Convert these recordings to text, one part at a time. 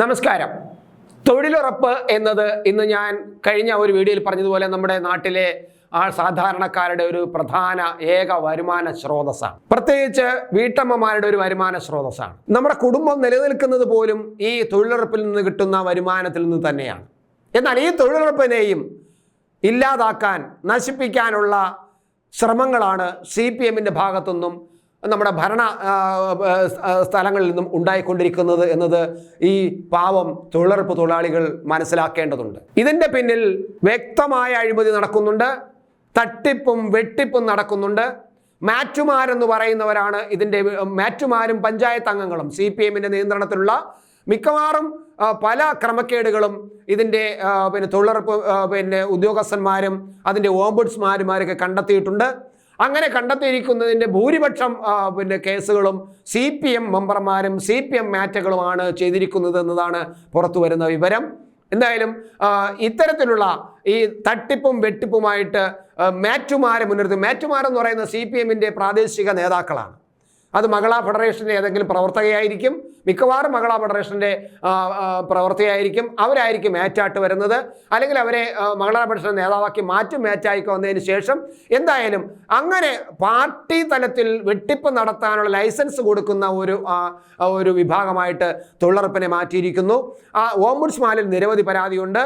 നമസ്കാരം. തൊഴിലുറപ്പ് എന്നത് ഇന്ന് ഞാൻ കഴിഞ്ഞ ഒരു വീഡിയോയിൽ പറഞ്ഞതുപോലെ നമ്മുടെ നാട്ടിലെ സാധാരണക്കാരുടെ ഒരു പ്രധാന ഏക വരുമാന സ്രോതസ്സാണ്. പ്രത്യേകിച്ച് വീട്ടമ്മമാരുടെ ഒരു വരുമാന സ്രോതസ്സാണ്. നമ്മുടെ കുടുംബം നിലനിൽക്കുന്നത് പോലും ഈ തൊഴിലുറപ്പിൽ നിന്ന് കിട്ടുന്ന വരുമാനത്തിൽ നിന്ന് തന്നെയാണ്. എന്നാൽ ഈ തൊഴിലുറപ്പിനെയും ഇല്ലാതാക്കാൻ, നശിപ്പിക്കാനുള്ള ശ്രമങ്ങളാണ് CPM-ന്റെ ഭാഗത്തുനിന്നും നമ്മുടെ ഭരണ സ്ഥലങ്ങളിൽ നിന്നും ഉണ്ടായിക്കൊണ്ടിരിക്കുന്നത് എന്നത് ഈ പാവം തൊഴിലുറപ്പ് തൊഴിലാളികൾ മനസ്സിലാക്കേണ്ടതുണ്ട്. ഇതിൻ്റെ പിന്നിൽ വ്യക്തമായ അഴിമതി നടക്കുന്നുണ്ട്, തട്ടിപ്പും വെട്ടിപ്പും നടക്കുന്നുണ്ട്. മാറ്റുമാരെന്ന് പറയുന്നവരാണ് ഇതിൻ്റെ മാറ്റുമാരും പഞ്ചായത്ത് അംഗങ്ങളും CPM-ന്റെ നിയന്ത്രണത്തിലുള്ള മിക്കവാറും പല ക്രമക്കേടുകളും ഇതിൻ്റെ തൊഴിലുറപ്പ് ഉദ്യോഗസ്ഥന്മാരും അതിൻ്റെ ഓംബുഡ്സ്മാൻമാരൊക്കെ കണ്ടെത്തിയിട്ടുണ്ട്. അങ്ങനെ കണ്ടെത്തിയിരിക്കുന്നതിൻ്റെ ഭൂരിപക്ഷം കേസുകളും CPM മെമ്പർമാരും CPM മാറ്റുകളുമാണ് ചെയ്തിരിക്കുന്നത് എന്നതാണ് പുറത്തു വരുന്ന വിവരം. എന്തായാലും ഇത്തരത്തിലുള്ള ഈ തട്ടിപ്പും വെട്ടിപ്പുമായിട്ട് മാറ്റുമാരെ മുൻനിർത്തി, മാറ്റുമാരെന്ന് പറയുന്ന CPM-ന്റെ പ്രാദേശിക നേതാക്കളാണ്. അത് മഹിളാ ഫെഡറേഷൻ്റെ ഏതെങ്കിലും പ്രവർത്തകയായിരിക്കും, മിക്കവാറും മഹിളാ ഫെഡറേഷൻ്റെ പ്രവർത്തകയായിരിക്കും. അവരായിരിക്കും മാറ്റായിട്ട് വരുന്നത്, അല്ലെങ്കിൽ അവരെ മഹിളാ ഫെഡറേഷൻ നേതാവാക്കി മാറ്റും മാറ്റായിക്ക് വന്നതിന് ശേഷം. എന്തായാലും അങ്ങനെ പാർട്ടി തലത്തിൽ വെട്ടിപ്പ് നടത്താനുള്ള ലൈസൻസ് കൊടുക്കുന്ന ഒരു വിഭാഗമായിട്ട് തൊഴിലുറപ്പിനെ മാറ്റിയിരിക്കുന്നു. ഓംബുഡ്സ്മാനിൽ നിരവധി പരാതിയുണ്ട്.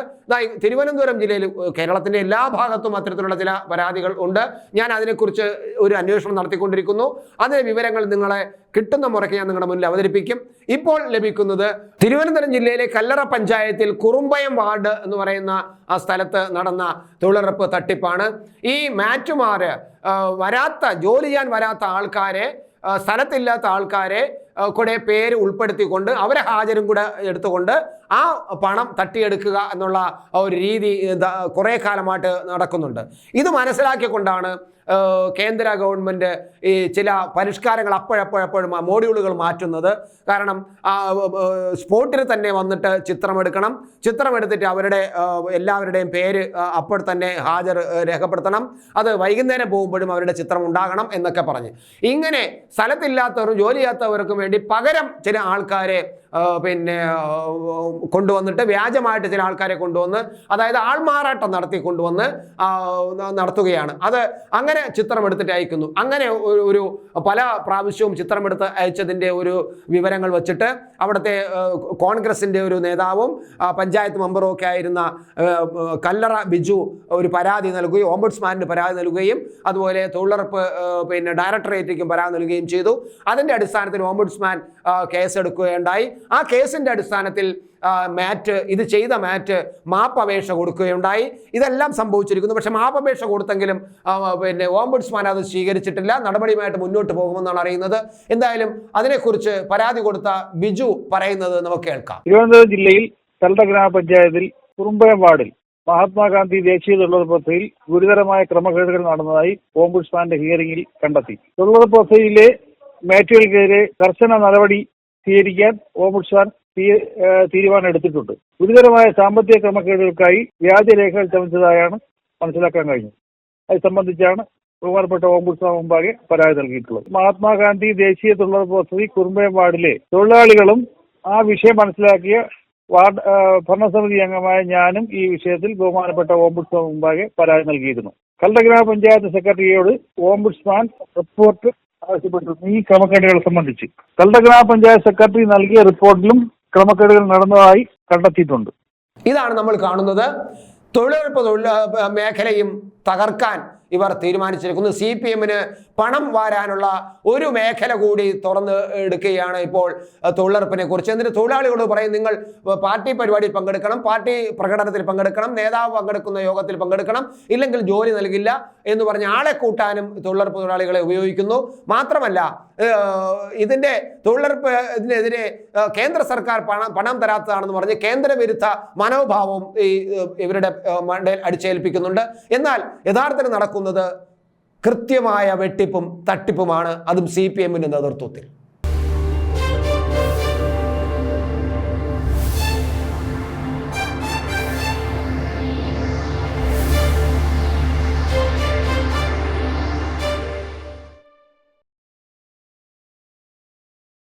തിരുവനന്തപുരം ജില്ലയിൽ, കേരളത്തിൻ്റെ എല്ലാ ഭാഗത്തും അത്തരത്തിലുള്ള ചില പരാതികൾ ഉണ്ട്. ഞാൻ അതിനെക്കുറിച്ച് ഒരു അന്വേഷണം നടത്തിക്കൊണ്ടിരിക്കുന്നു. അതിലെ വിവരങ്ങൾ നിങ്ങളെ കിട്ടുന്ന മുറയ്ക്ക് ഞാൻ നിങ്ങളുടെ മുന്നിൽ അവതരിപ്പിക്കും. ഇപ്പോൾ ലഭിക്കുന്നത് തിരുവനന്തപുരം ജില്ലയിലെ കല്ലറ പഞ്ചായത്തിൽ കുറുമ്പയം വാർഡ് എന്ന് പറയുന്ന ആ സ്ഥലത്ത് നടന്ന തൊഴിലുറപ്പ് തട്ടിപ്പാണ്. ഈ മാറ്റുമാര് ജോലി ചെയ്യാൻ വരാത്ത ആൾക്കാരെ, സ്ഥലത്തില്ലാത്ത ആൾക്കാരെ കൂടെ പേര് ഉൾപ്പെടുത്തിക്കൊണ്ട് അവരെ ഹാജരും കൂടെ എടുത്തുകൊണ്ട് ആ പണം തട്ടിയെടുക്കുക എന്നുള്ള ഒരു രീതി കുറേ കാലമായിട്ട് നടക്കുന്നുണ്ട്. ഇത് മനസ്സിലാക്കിക്കൊണ്ടാണ് കേന്ദ്ര ഗവൺമെൻറ് ഈ ചില പരിഷ്കാരങ്ങൾ അപ്പോഴപ്പോഴും മോഡ്യൂളുകൾ മാറ്റുന്നത്. കാരണം സ്പോട്ടിൽ തന്നെ വന്നിട്ട് ചിത്രമെടുത്തിട്ട് അവരുടെ എല്ലാവരുടെയും പേര് അപ്പോൾ തന്നെ രേഖപ്പെടുത്തണം. അത് വൈകുന്നേരം പോകുമ്പോഴും അവരുടെ ചിത്രം ഉണ്ടാകണം എന്നൊക്കെ പറഞ്ഞ് ഇങ്ങനെ സ്ഥലത്തില്ലാത്തവരും ജോലി ചെയ്യാത്തവർക്കും വേണ്ടി പകരം ചില ആൾക്കാരെ കൊണ്ടുവന്നിട്ട് വ്യാജമായിട്ട് ചില ആൾക്കാരെ കൊണ്ടുവന്ന്, അതായത് ആൾമാറാട്ടം നടത്തുകയാണ്. അത് അങ്ങനെ ചിത്രമെടുത്തിട്ട് അയക്കുന്നു. അങ്ങനെ ഒരു പല പ്രാവശ്യവും ചിത്രമെടുത്ത് അയച്ചതിൻ്റെ ഒരു വിവരങ്ങൾ വെച്ചിട്ട് അവിടുത്തെ കോൺഗ്രസിൻ്റെ ഒരു നേതാവും പഞ്ചായത്ത് മെമ്പറും ഒക്കെ ആയിരുന്ന കല്ലറ ബിജു ഒരു പരാതി നൽകുകയും, ഓംബുഡ്സ്മാനിന് പരാതി നൽകുകയും അതുപോലെ തൊഴിലുറപ്പ് ഡയറക്ടറേറ്റിലേക്കും പരാതി നൽകുകയും ചെയ്തു. അതിൻ്റെ അടിസ്ഥാനത്തിൽ ഓംബുഡ്സ്മാൻ കേസെടുക്കുകയുണ്ടായി. ആ കേസിൻ്റെ അടിസ്ഥാനത്തിൽ ഇത് ചെയ്ത മാപ്പപേക്ഷ കൊടുക്കുകയുണ്ടായി. ഇതെല്ലാം സംഭവിച്ചിരിക്കുന്നു. പക്ഷെ മാപ്പപേക്ഷ കൊടുത്തെങ്കിലും ഓംബുഡ്സ്മാൻ അത് സ്വീകരിച്ചിട്ടില്ല. നടപടിയുമായിട്ട് മുന്നോട്ട് പോകുമെന്നാണ് അറിയുന്നത്. എന്തായാലും അതിനെക്കുറിച്ച് പരാതി കൊടുത്ത ബിജു പറയുന്നത് നമുക്ക് കേൾക്കാം. തിരുവനന്തപുരം ജില്ലയിൽ കല്ലറ ഗ്രാമപഞ്ചായത്തിൽ കുറുമ്പയം വാർഡിൽ മഹാത്മാഗാന്ധി ദേശീയ തൊഴിലുറപ്പ് പദ്ധതിയിൽ ഗുരുതരമായ ക്രമക്കേടുകൾ നടന്നതായി ഓംബുഡ്സ്മാന്റെ ഹിയറിംഗിൽ കണ്ടെത്തി. തൊഴിലുറപ്പ് പദ്ധതിയിലെ മാറ്റുകൾക്കെതിരെ കർശന നടപടി സ്വീകരിക്കാൻ ഓംബുഡ്സ്മാൻ തീരുമാനം എടുത്തിട്ടുണ്ട്. ഗുരുതരമായ സാമ്പത്തിക ക്രമക്കേടുകൾക്കായി വ്യാജരേഖകൾ ചമച്ചതായാണ് മനസ്സിലാക്കാൻ കഴിഞ്ഞത്. അത് സംബന്ധിച്ചാണ് ബഹുമാനപ്പെട്ട ഓംബുഡ്സ്മാൻ മുമ്പാകെ പരാതി നൽകിയിട്ടുള്ളത്. മഹാത്മാഗാന്ധി ദേശീയ തൊഴിലുറപ്പ് പദ്ധതി കുറുമ്പയം വാർഡിലെ തൊഴിലാളികളും ആ വിഷയം മനസ്സിലാക്കിയ വാർഡ് ഭരണസമിതി അംഗമായ ഞാനും ഈ വിഷയത്തിൽ ബഹുമാനപ്പെട്ട ഓംബുഡ്സ്മാൻ മുമ്പാകെ പരാതി നൽകിയിരുന്നു. കല്ലറ ഗ്രാമപഞ്ചായത്ത് സെക്രട്ടറിയോട് ഓംബുഡ്സ്മാൻ റിപ്പോർട്ട് ആവശ്യപ്പെട്ടിരുന്നു. ഈ ക്രമക്കേടുകളെ സംബന്ധിച്ച് കല്ലറ ഗ്രാമപഞ്ചായത്ത് സെക്രട്ടറി നൽകിയ റിപ്പോർട്ടിലും ക്രമക്കേടുകൾ നടന്നതായി കണ്ടെത്തിയിട്ടുണ്ട്. ഇതാണ് നമ്മൾ കാണുന്നത്. തൊഴിലുറപ്പ് മേഖലയും തകർക്കാൻ ഇവർ തീരുമാനിച്ചിരിക്കുന്നു. CPM-ന് പണം വാരാനുള്ള ഒരു മേഖല കൂടി തുറന്ന് എടുക്കുകയാണ് ഇപ്പോൾ തൊഴിലുറപ്പിനെ കുറിച്ച്. എന്നിട്ട് തൊഴിലാളികളോട് പറയും, നിങ്ങൾ പാർട്ടി പരിപാടിയിൽ പങ്കെടുക്കണം, പാർട്ടി പ്രകടനത്തിൽ പങ്കെടുക്കണം, നേതാവ് പങ്കെടുക്കുന്ന യോഗത്തിൽ പങ്കെടുക്കണം, ഇല്ലെങ്കിൽ ജോലി നൽകില്ല എന്ന് പറഞ്ഞ് ആളെ കൂട്ടാനും തൊഴിലുറപ്പ് തൊഴിലാളികളെ ഉപയോഗിക്കുന്നു. മാത്രമല്ല ഇതിൻ്റെ തൊഴിലുറപ്പിനെതിരെ കേന്ദ്ര സർക്കാർ പണം തരാത്തതാണെന്ന് പറഞ്ഞ് കേന്ദ്രവിരുദ്ധ മനോഭാവം ഇവരുടെ മണ്ടയിൽ അടിച്ചേൽപ്പിക്കുന്നുണ്ട്. എന്നാൽ യഥാർത്ഥത്തിൽ നടക്കുന്നത് കൃത്യമായ വെട്ടിപ്പും തട്ടിപ്പുമാണ്, അതും CPM-ന്റെ നേതൃത്വത്തിൽ.